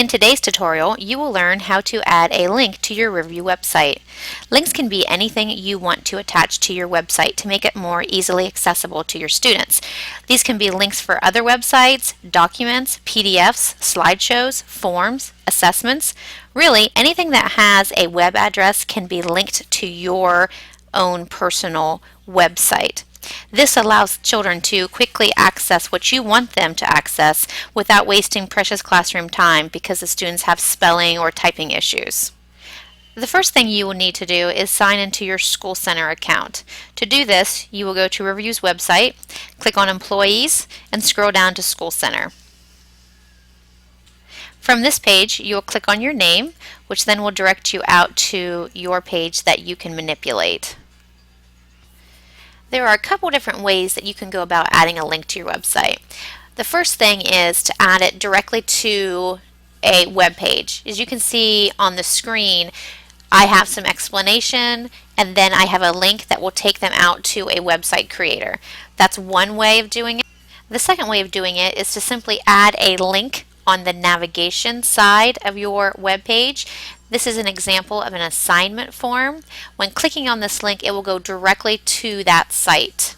In today's tutorial, you will learn how to add a link to your review website. Links can be anything you want to attach to your website to make it more easily accessible to your students. These can be links for other websites, documents, PDFs, slideshows, forms, assessments. Really, anything that has a web address can be linked to your own personal website. This allows children to quickly access what you want them to access without wasting precious classroom time because the students have spelling or typing issues. The first thing you will need to do is sign into your School Center account. To do this, you will go to Riverview's website, click on Employees, and scroll down to School Center. From this page, you will click on your name, which then will direct you out to your page that you can manipulate. There are a couple different ways that you can go about adding a link to your website. The first thing is to add it directly to a web page. As you can see on the screen, I have some explanation and then I have a link that will take them out to a website creator. That's one way of doing it. The second way of doing it is to simply add a link on the navigation side of your web page. This is an example of an assignment form. When clicking on this link, it will go directly to that site.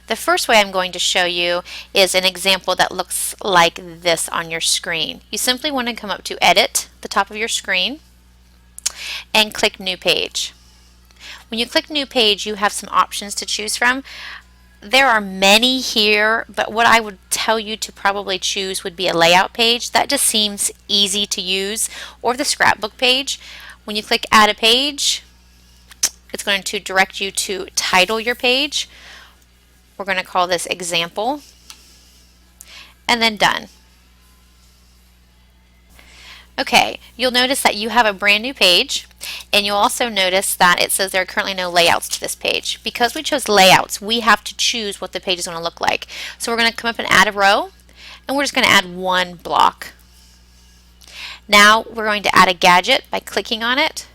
The first way I'm going to show you is an example that looks like this on your screen. You simply want to come up to Edit, the top of your screen, and click New Page. When you click New Page, you have some options to choose from. There are many here, but what I would tell you to probably choose would be a layout page. That just seems easy to use, or the scrapbook page. When you click Add a Page, it's going to direct you to title your page. We're going to call this Example, and then Done. Okay, you'll notice that you have a brand new page, and you'll also notice that it says there are currently no layouts to this page. Because we chose layouts, we have to choose what the page is going to look like. So we're going to come up and add a row, and we're just going to add one block. Now we're going to add a gadget by clicking on it,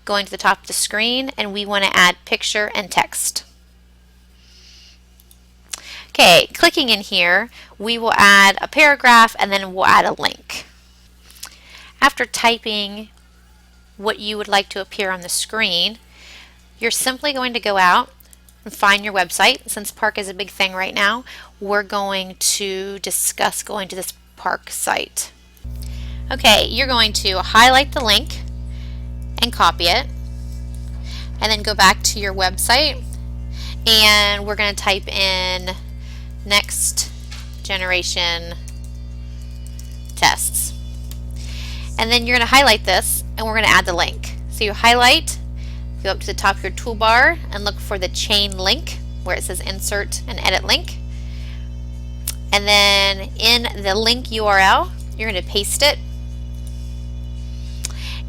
going to the top of the screen, and we want to add picture and text. Okay, clicking in here, we will add a paragraph and then we'll add a link. After typing what you would like to appear on the screen, you're simply going to go out and find your website. Since park is a big thing right now, we're going to discuss going to this park site. Okay, you're going to highlight the link and copy it, and then go back to your website, and we're going to type in next generation tests. And then you're going to highlight this, and we're going to add the link. So you highlight, go up to the top of your toolbar, and look for the chain link where it says Insert and Edit Link. And then in the link URL, you're going to paste it.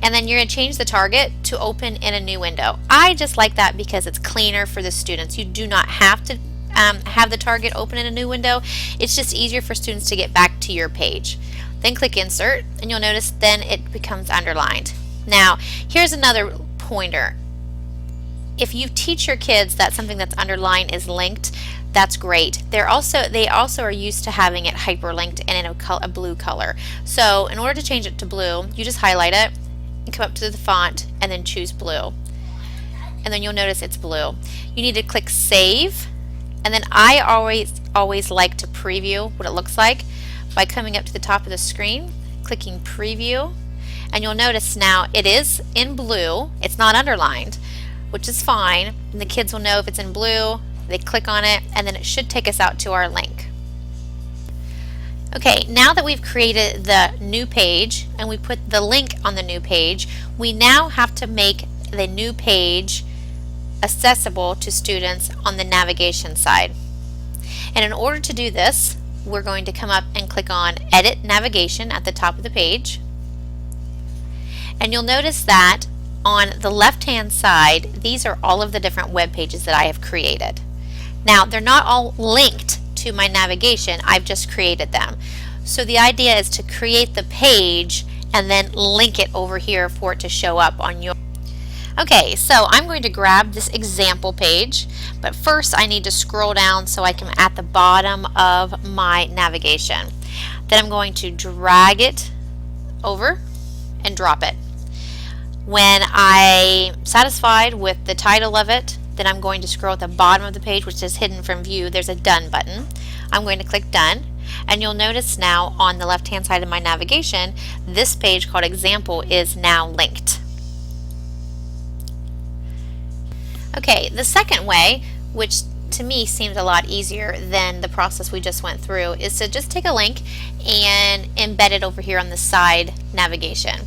And then you're going to change the target to open in a new window. I just like that because it's cleaner for the students. You do not have to have the target open in a new window. It's just easier for students to get back to your page. Then click Insert, and you'll notice then it becomes underlined. Now, here's another pointer. If you teach your kids that something that's underlined is linked, that's great. They also are used to having it hyperlinked and in a blue color. So in order to change it to blue, you just highlight it and come up to the font and then choose blue. And then you'll notice it's blue. You need to click Save, and then I always like to preview what it looks like by coming up to the top of the screen, clicking Preview, and you'll notice now it is in blue. It's not underlined, which is fine, and the kids will know if it's in blue. They click on it, and then it should take us out to our link. Okay, now that we've created the new page and we put the link on the new page, we now have to make the new page accessible to students on the navigation side. And in order to do this, we're going to come up and click on Edit Navigation at the top of the page. And you'll notice that on the left-hand side, these are all of the different web pages that I have created. Now, they're not all linked to my navigation. I've just created them. So the idea is to create the page and then link it over here for it to show up on your. Okay, so I'm going to grab this example page, but first I need to scroll down so I can at the bottom of my navigation. Then I'm going to drag it over and drop it. When I'm satisfied with the title of it, then I'm going to scroll at the bottom of the page, which is hidden from view. There's a Done button. I'm going to click Done, and you'll notice now on the left hand side of my navigation, this page called Example is now linked. Okay, the second way, which to me seems a lot easier than the process we just went through, is to just take a link and embed it over here on the side navigation.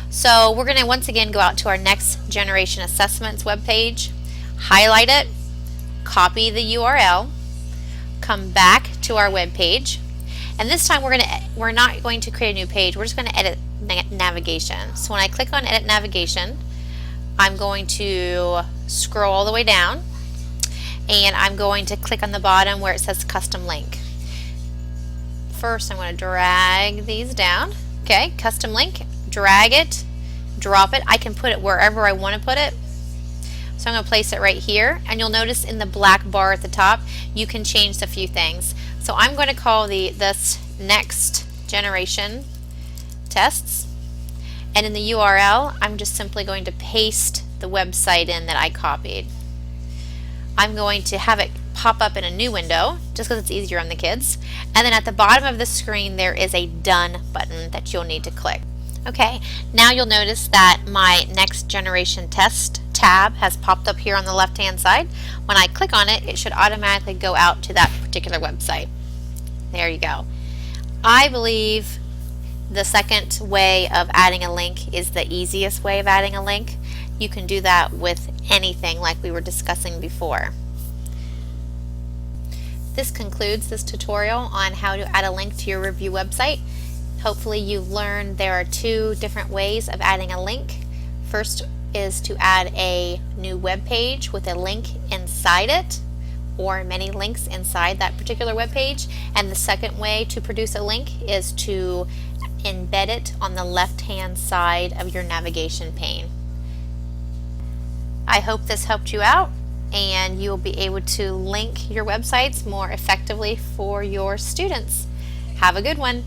So we're going to once again go out to our Next Generation Assessments webpage, highlight it, copy the URL, come back to our web page, and this time we're not going to create a new page. We're just going to edit navigation. So when I click on Edit Navigation, I'm going to scroll all the way down, and I'm going to click on the bottom where it says Custom Link. First, I'm going to drag these down. Okay, Custom Link. Drag it, drop it. I can put it wherever I want to put it. So I'm going to place it right here, and you'll notice in the black bar at the top you can change a few things. So I'm going to call this Next Generation Tests, and in the URL I'm just simply going to paste the website in that I copied. I'm going to have it pop up in a new window just because it's easier on the kids, and then at the bottom of the screen there is a Done button that you'll need to click. Okay, now you'll notice that my Next Generation Test tab has popped up here on the left hand side. When I click on it, it should automatically go out to that particular website. There you go. I believe the second way of adding a link is the easiest way of adding a link. You can do that with anything like we were discussing before. This concludes this tutorial on how to add a link to your review website. Hopefully you've learned there are two different ways of adding a link. First is to add a new web page with a link inside it, or many links inside that particular web page. And the second way to produce a link is to embed it on the left hand side of your navigation pane. I hope this helped you out, and you'll be able to link your websites more effectively for your students. Have a good one.